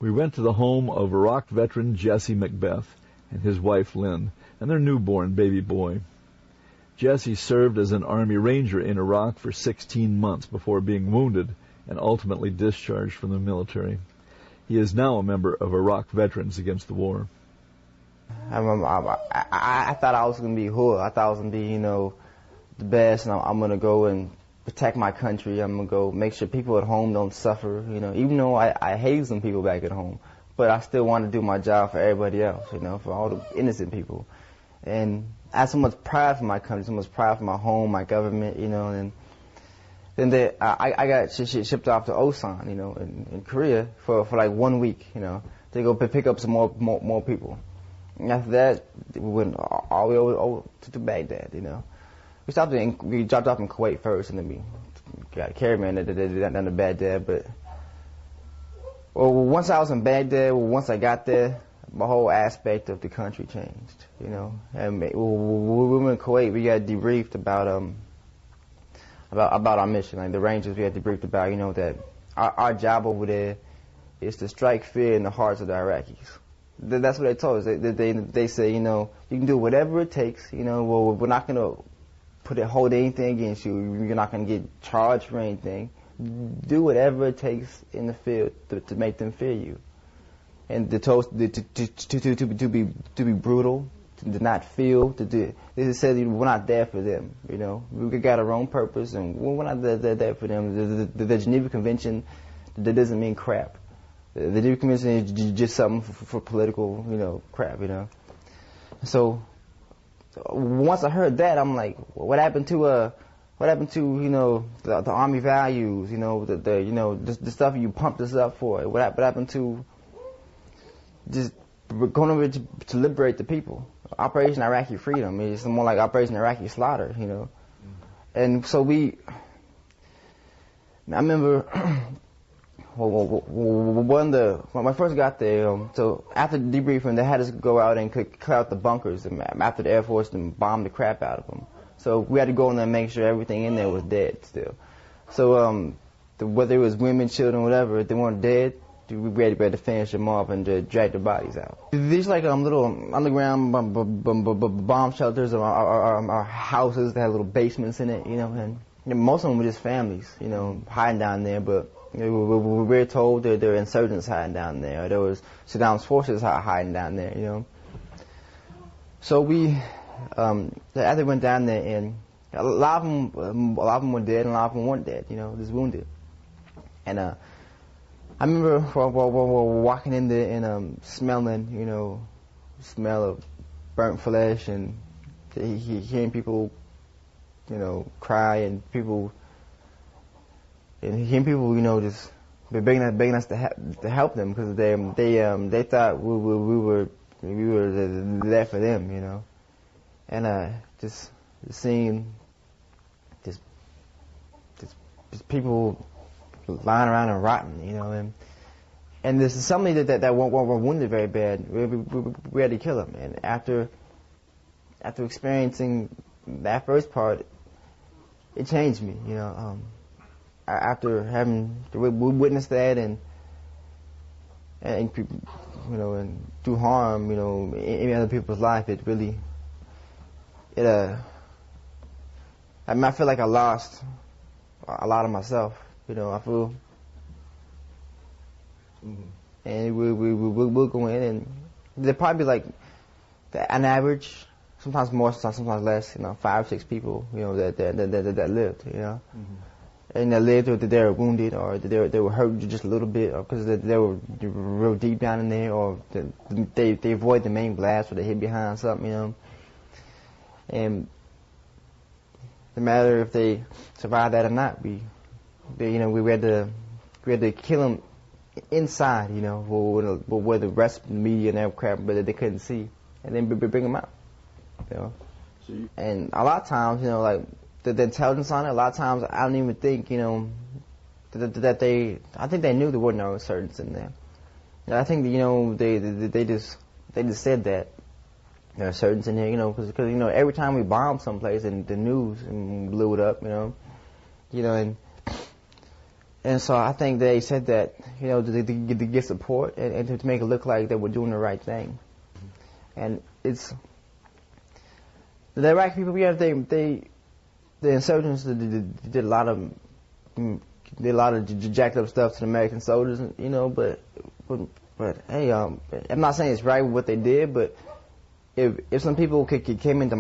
We went to the home of Iraq veteran Jesse Macbeth and his wife Lynn and their newborn baby boy. Jesse served as an Army Ranger in Iraq for 16 months before being wounded and ultimately discharged from the military. He is now a member of Iraq Veterans Against the War. I thought I was going to be hood. I thought I was going to be, the best, and I'm going to go and protect my country. I'm going to go make sure people at home don't suffer, even though I hate some people back at home. But I still want to do my job for everybody else, for all the innocent people. And I have so much pride for my country, so much pride for my home, my government, and then I got shipped off to Osan, in Korea for like 1 week, to go pick up some more people. And after that, we went all the way over to Baghdad, We dropped off in Kuwait first, and then we got a caravan down to Baghdad. But once I was in Baghdad, once I got there, my whole aspect of the country changed, And we were in Kuwait, we got debriefed about our mission. Like the Rangers, we had debriefed about, that our job over there is to strike fear in the hearts of the Iraqis. That's what they told us. They say, you can do whatever it takes. We're not going to hold anything against you. You're not going to get charged for anything. Do whatever it takes in the field to make them fear you. And they told us to be brutal, to not feel, they said we're not there for them. We got our own purpose, and we're not there for them. The Geneva Convention, that doesn't mean crap. The Geneva Convention is just something for political, crap, So once I heard that, I'm like, what happened to the Army values, the stuff you pumped us up for? What happened to just going over to liberate the people? Operation Iraqi Freedom. It's more like Operation Iraqi Slaughter, And so I remember when I first got there, so after the debriefing, they had us go out and clear out the bunkers after the Air Force and bombed the crap out of them. So we had to go in there and make sure everything in there was dead still. So whether it was women, children, whatever, if they weren't dead, we had to finish them off and drag the bodies out. These like little underground bomb shelters or houses that had little basements in it, and most of them were just families, hiding down there. But we were told that there were insurgents hiding down there, or there was Saddam's forces hiding down there, So we, after we went down there, and a lot of them were dead, and a lot of them weren't dead, just wounded. And I remember walking in there and smelling, smell of burnt flesh, and hearing people, cry, and hearing people, just begging us to help them, because they thought we were there for them, and just seeing just people lying around and rotting, and this is somebody that were wounded very bad. We had to kill them, and after experiencing that first part, it changed me, After having to witness that and do harm, in other people's life, I feel like I lost a lot of myself. I feel, and we'll go in, and there'll probably be like an average, sometimes more, sometimes less, 5 or 6 people, that lived, and they lived, or that they were wounded, or that they were hurt just a little bit, or because they were real deep down in there, or they avoid the main blast, or they hid behind something, and no matter if they survived that or not, we had to kill them inside, where the rest of the media and that crap, but they couldn't see, and then bring them out, And a lot of times, like the intelligence on it, a lot of times I don't even think, that I think they knew there were no insurgents in there. And I think they just said that there are insurgents in here, because every time we bombed someplace and the news and blew it up, and And so I think they said that, you know, to get support and to make it look like they were doing the right thing. And it's the Iraqi people. Yeah, the insurgents did a lot of jacked up stuff to the American soldiers, you know. But hey, I'm not saying it's right what they did, but if some people came into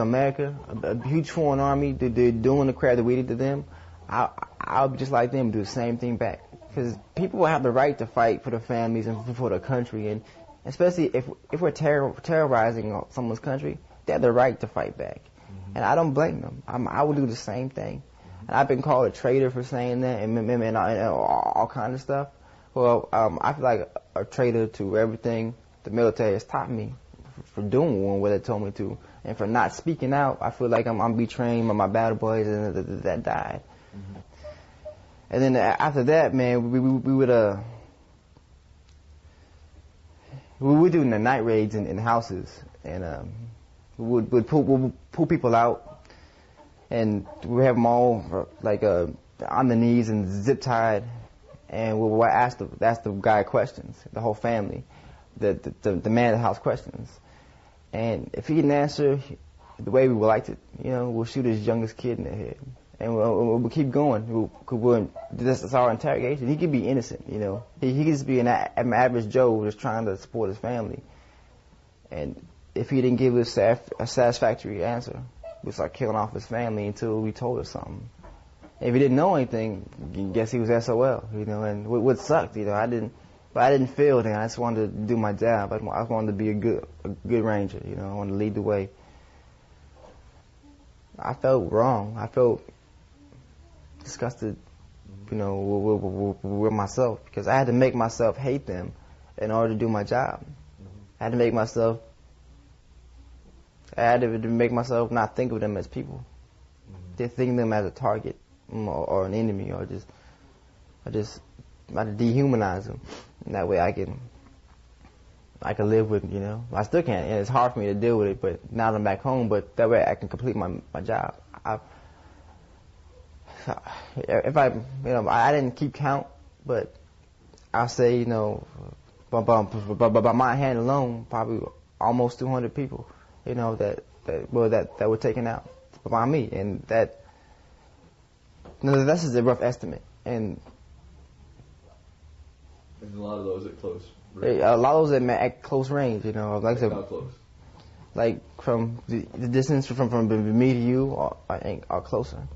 America, a huge foreign army, they're doing the crap that we did to them, I'll be just like them, do the same thing back. Because people have the right to fight for their families and for their country, and especially if we're terrorizing someone's country, they have the right to fight back. Mm-hmm. And I don't blame them. I would do the same thing. Mm-hmm. And I've been called a traitor for saying that, and all kinds of stuff. Well, I feel like a traitor to everything the military has taught me for doing what they told me to, and for not speaking out. I feel like I'm betraying my battle boys that died. Mm-hmm. And then after that, man, we would do the night raids in houses, and we would pull people out, and we have them all like on the knees and zip tied, and we would ask the guy questions, the whole family, the man of the house questions, and if he didn't answer the way we would like to, you know, we'll shoot his youngest kid in the head. And we'll keep going. That's our interrogation. He could be innocent, you know. He could just be an average Joe just trying to support his family. And if he didn't give us a satisfactory answer, we'd start killing off his family until we told us something. If he didn't know anything, I guess he was SOL, you know. And what sucked, you know, I didn't feel that. I just wanted to do my job. I wanted to be a good ranger, you know. I wanted to lead the way. I felt wrong. I felt disgusted, you know, with myself, because I had to make myself hate them in order to do my job. I had to make myself not think of them as people. To think of them as a target or an enemy, or just try to dehumanize them. And that way I can live with, you know. I still can't, and it's hard for me to deal with it, but now that I'm back home, but that way I can complete my job. If I didn't keep count, but I'll say, you know, by my hand alone, probably almost 200 people, you know, that were taken out by me, and that's just a rough estimate. And a lot of those at close range. A lot of those at close range, you know, like how close? Like from the distance from me to you, I think are closer.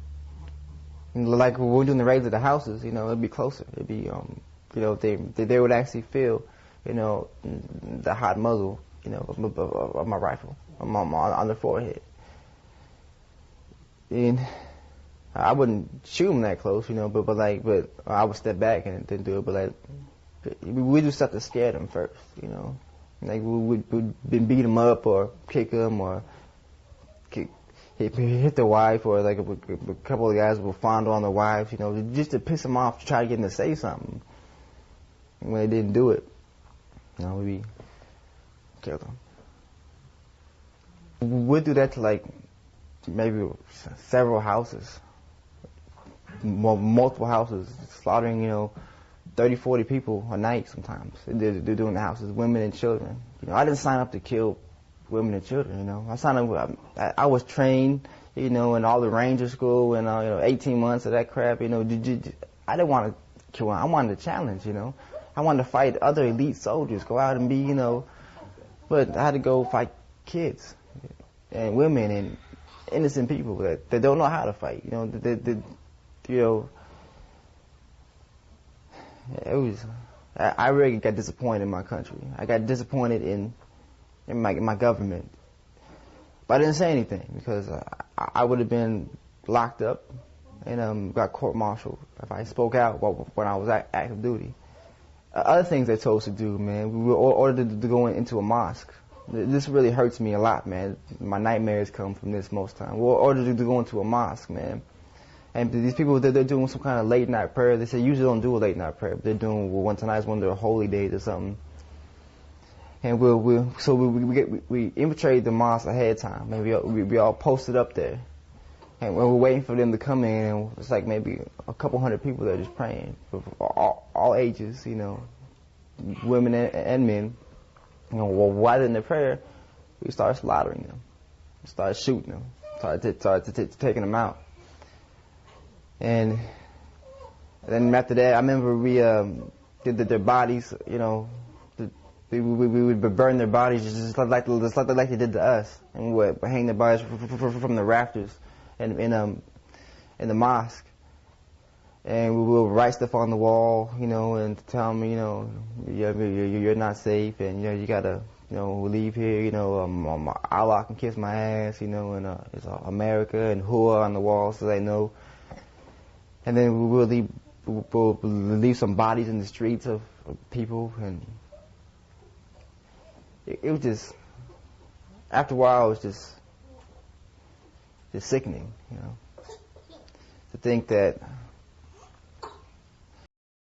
Like when we're doing the raids of the houses, you know, it'd be closer. It'd be, you know, they would actually feel, you know, the hot muzzle, you know, of my rifle on the forehead. And I wouldn't shoot them that close, you know, but I would step back and then do it. But like, we do stuff to scare them first, you know. Like we'd beat them up or kick them or hit the wife, or like a couple of guys will fondle on the wives, you know, just to piss them off, to try to get them to say something. And when they didn't do it, you know, we killed them. We'd do that to like maybe several houses, multiple houses, slaughtering, you know, 30, 40 people a night sometimes. They're doing the houses, women and children. You know, I didn't sign up to kill women and children, you know. I was trained, you know, in all the ranger school and, you know, 18 months of that crap, you know. I didn't want to kill one. I wanted to challenge, you know. I wanted to fight other elite soldiers, go out and be, you know. But I had to go fight kids and women and innocent people that don't know how to fight, you know. You know, it was. I really got disappointed in my country. I got disappointed in my government. But I didn't say anything because I would have been locked up and got court-martialed if I spoke out when I was active duty. Other things they told us to do, man. We were ordered to go into a mosque. This really hurts me a lot, man. My nightmares come from this most time. We were ordered to go into a mosque, man. And these people, they're doing some kind of late night prayer. They say usually don't do a late night prayer, but they're doing tonight's one of their holy days or something. And we infiltrated the mosque ahead of time. And we all posted up there. And we're waiting for them to come in, and it's like maybe a couple hundred people that are just praying, for all ages, you know, women and men. You know, well, while in the prayer, we started slaughtering them, started shooting them, started taking them out. And then after that, I remember we did their bodies, you know, we would burn their bodies just like they did to us, and we would hang their bodies from the rafters in the mosque. And we would write stuff on the wall, you know, and tell them, you know, you're not safe, and you know you gotta, you know, leave here, you know, Allah can kiss my ass, you know, and it's America and Hua on the wall so they know. And then we'll leave some bodies in the streets of people, and it was just, after a while, it was just sickening, you know, to think that